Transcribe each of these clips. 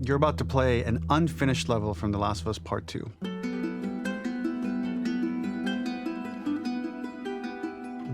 You're about to play an unfinished level from The Last of Us Part 2.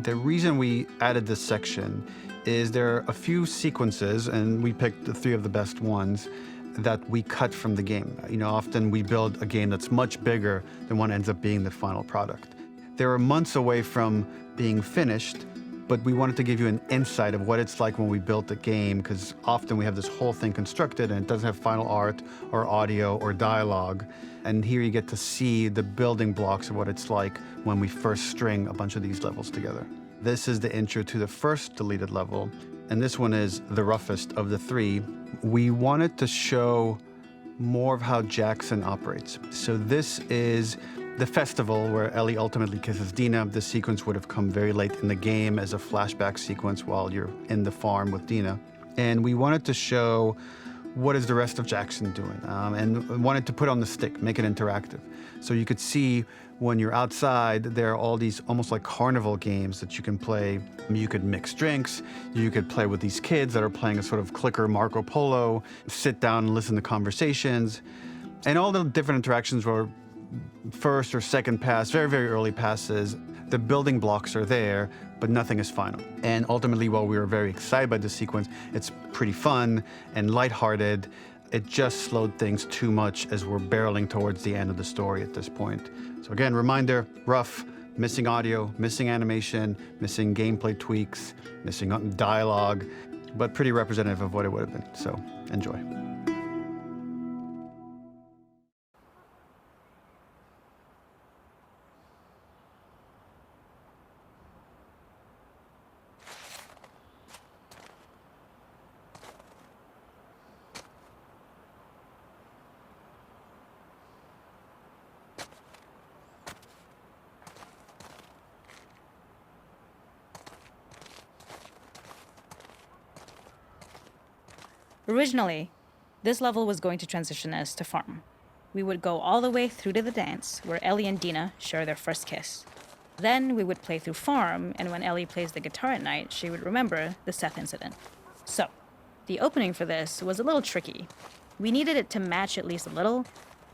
The reason we added this section is there are a few sequences, and we picked the 3 of the best ones, that we cut from the game. Often we build a game that's much bigger than what ends up being the final product. They were months away from being finished, but we wanted to give you an insight of what it's like when we built a game, because often we have this whole thing constructed and it doesn't have final art or audio or dialogue. And here you get to see the building blocks of what it's like when we first string a bunch of these levels together. This is the intro to the first deleted level, and this one is the roughest of the 3. We wanted to show more of how Jackson operates. So this is the festival where Ellie ultimately kisses Dina. This sequence would have come very late in the game as a flashback sequence while you're in the farm with Dina. And we wanted to show what is the rest of Jackson doing, and wanted to put on the stick, make it interactive. So you could see when you're outside, there are all these almost like carnival games that you can play. You could mix drinks, you could play with these kids that are playing a sort of clicker Marco Polo, sit down and listen to conversations. And all the different interactions were first or second pass, very, very early passes. The building blocks are there, but nothing is final. And ultimately, while we were very excited by this sequence, it's pretty fun and lighthearted. It just slowed things too much as we're barreling towards the end of the story at this point. So again, reminder, rough, missing audio, missing animation, missing gameplay tweaks, missing dialogue, but pretty representative of what it would have been. So enjoy. Originally, this level was going to transition us to farm. We would go all the way through to the dance, where Ellie and Dina share their first kiss. Then we would play through farm, and when Ellie plays the guitar at night, she would remember the Seth incident. So, the opening for this was a little tricky. We needed it to match at least a little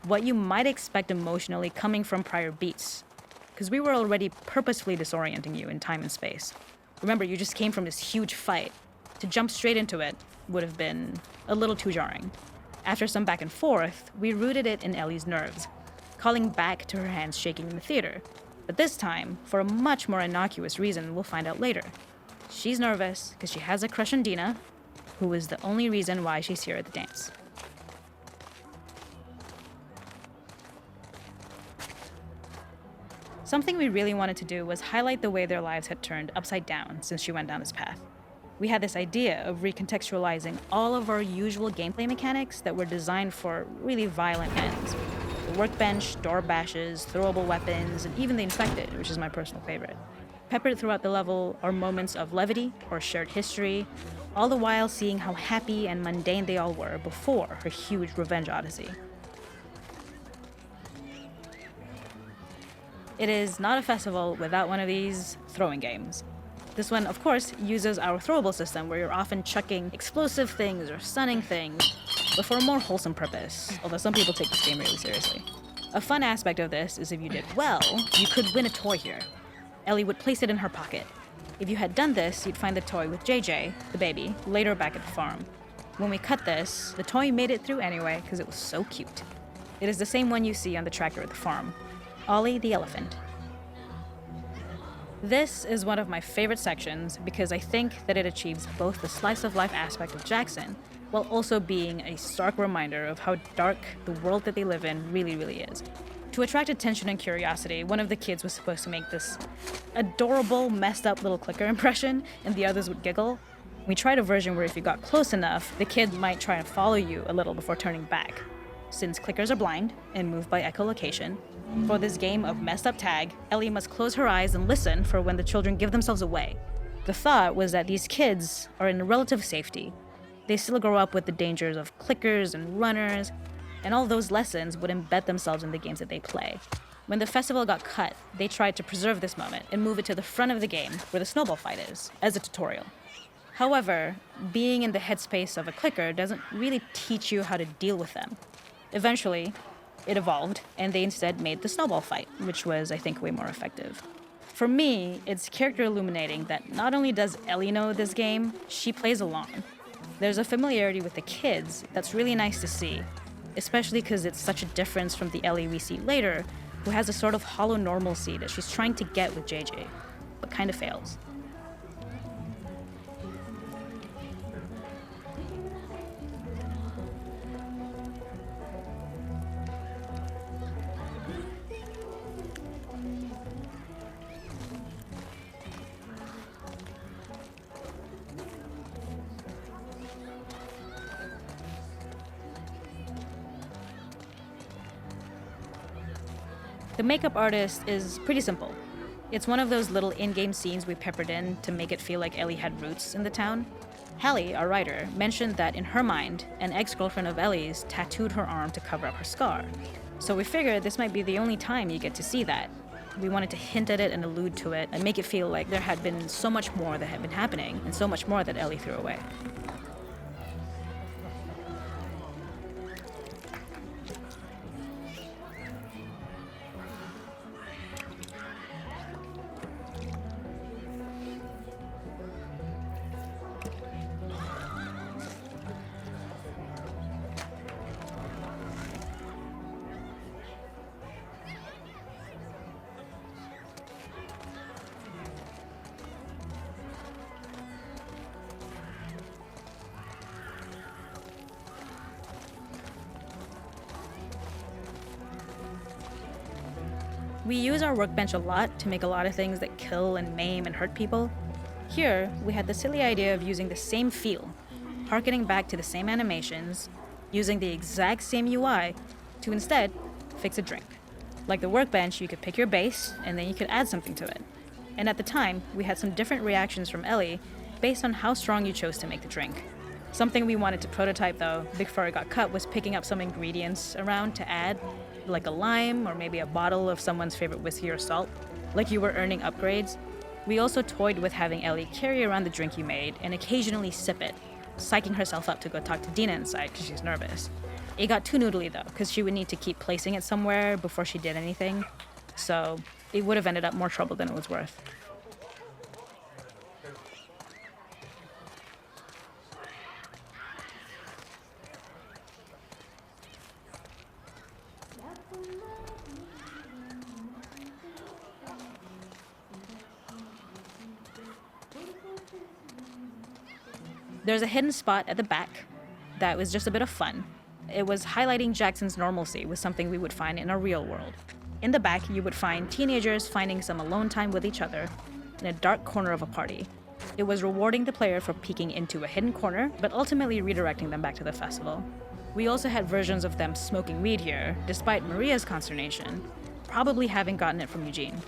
what you might expect emotionally coming from prior beats, because we were already purposefully disorienting you in time and space. Remember, you just came from this huge fight. To jump straight into it would have been a little too jarring. After some back and forth, we rooted it in Ellie's nerves, calling back to her hands shaking in the theater. But this time, for a much more innocuous reason we'll find out later. She's nervous because she has a crush on Dina, who is the only reason why she's here at the dance. Something we really wanted to do was highlight the way their lives had turned upside down since she went down this path. We had this idea of recontextualizing all of our usual gameplay mechanics that were designed for really violent ends. The workbench, door bashes, throwable weapons, and even the infected, which is my personal favorite. Peppered throughout the level are moments of levity or shared history, all the while seeing how happy and mundane they all were before her huge revenge odyssey. It is not a festival without one of these throwing games. This one, of course, uses our throwable system where you're often chucking explosive things or stunning things, but for a more wholesome purpose, although some people take this game really seriously. A fun aspect of this is if you did well, you could win a toy here. Ellie would place it in her pocket. If you had done this, you'd find the toy with JJ, the baby, later back at the farm. When we cut this, the toy made it through anyway because it was so cute. It is the same one you see on the tractor at the farm. Ollie the elephant. This is one of my favorite sections because I think that it achieves both the slice-of-life aspect of Jackson while also being a stark reminder of how dark the world that they live in really, really is. To attract attention and curiosity, one of the kids was supposed to make this adorable, messed up little clicker impression, and the others would giggle. We tried a version where if you got close enough, the kid might try and follow you a little before turning back. Since clickers are blind and move by echolocation, for this game of messed up tag, Ellie must close her eyes and listen for when the children give themselves away. The thought was that these kids are in relative safety. They still grow up with the dangers of clickers and runners, and all those lessons would embed themselves in the games that they play. When the festival got cut, they tried to preserve this moment and move it to the front of the game where the snowball fight is, as a tutorial. However, being in the headspace of a clicker doesn't really teach you how to deal with them. Eventually, it evolved, and they instead made the snowball fight, which was, I think, way more effective. For me, it's character illuminating that not only does Ellie know this game, she plays along. There's a familiarity with the kids that's really nice to see, especially because it's such a difference from the Ellie we see later, who has a sort of hollow normalcy that she's trying to get with JJ, but kind of fails. The makeup artist is pretty simple. It's one of those little in-game scenes we peppered in to make it feel like Ellie had roots in the town. Hallie, our writer, mentioned that in her mind, an ex-girlfriend of Ellie's tattooed her arm to cover up her scar. So we figured this might be the only time you get to see that. We wanted to hint at it and allude to it and make it feel like there had been so much more that had been happening and so much more that Ellie threw away. We use our workbench a lot to make a lot of things that kill and maim and hurt people. Here, we had the silly idea of using the same feel, harkening back to the same animations, using the exact same UI to instead fix a drink. Like the workbench, you could pick your base and then you could add something to it. And at the time, we had some different reactions from Ellie based on how strong you chose to make the drink. Something we wanted to prototype though, before it got cut, was picking up some ingredients around to add, like a lime or maybe a bottle of someone's favorite whiskey or salt, like you were earning upgrades. We also toyed with having Ellie carry around the drink you made and occasionally sip it, psyching herself up to go talk to Dina inside because she's nervous. It got too noodly though, because she would need to keep placing it somewhere before she did anything, so it would have ended up more trouble than it was worth. There's a hidden spot at the back that was just a bit of fun. It was highlighting Jackson's normalcy with something we would find in a real world. In the back, you would find teenagers finding some alone time with each other in a dark corner of a party. It was rewarding the player for peeking into a hidden corner, but ultimately redirecting them back to the festival. We also had versions of them smoking weed here, despite Maria's consternation, probably having gotten it from Eugene.